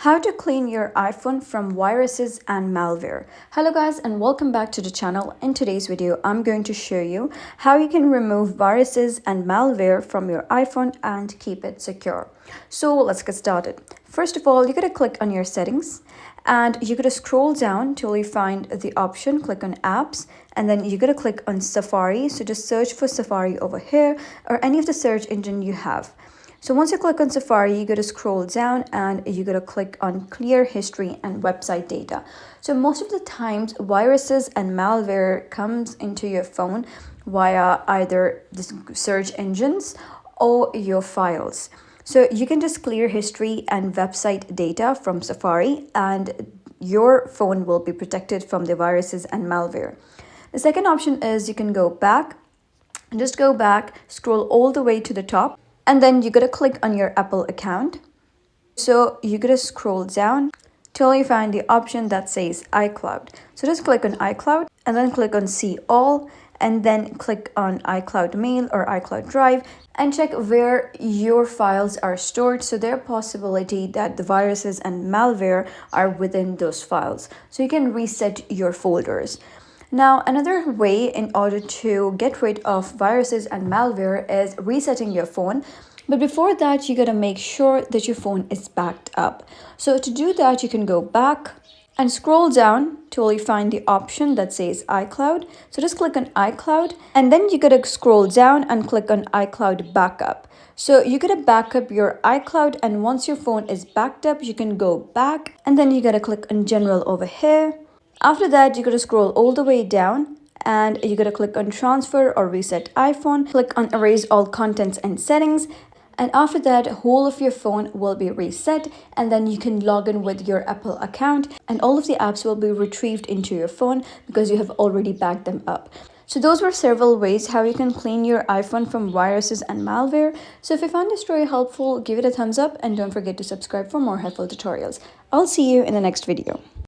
How to clean your iPhone from viruses and malware. Hello guys and welcome back to the channel. In today's video, I'm going to show you how you can remove viruses and malware from your iPhone and keep it secure. So let's get started. First of all, you're going to click on your settings and you're going to scroll down till you find the option, click on apps, and then you're going to click on Safari. So just search for Safari over here or any of the search engine you have. So once you click on Safari, you're going to scroll down and you're going to click on clear history and website data. So most of the times viruses and malware comes into your phone via either the search engines or your files. So you can just clear history and website data from Safari and your phone will be protected from the viruses and malware. The second option is you can go back and just go back, scroll all the way to the top. And then you're going to click on your Apple account. So you're going to scroll down till you find the option that says iCloud. So just click on iCloud and then click on See All and then click on iCloud Mail or iCloud Drive and check where your files are stored. So there's a possibility that the viruses and malware are within those files. So you can reset your folders. Now, another way in order to get rid of viruses and malware is resetting your phone. But before that, you gotta make sure that your phone is backed up. So to do that, you can go back and scroll down till you find the option that says iCloud. So just click on iCloud and then you gotta scroll down and click on iCloud Backup. So you gotta back up your iCloud, and once your phone is backed up, you can go back and then you gotta click on General over here. After that, you're going to scroll all the way down and you're going to click on Transfer or Reset iPhone. Click on Erase All Contents and Settings. And after that, whole of your phone will be reset and then you can log in with your Apple account and all of the apps will be retrieved into your phone because you have already backed them up. So those were several ways how you can clean your iPhone from viruses and malware. So if you found this story helpful, give it a thumbs up and don't forget to subscribe for more helpful tutorials. I'll see you in the next video.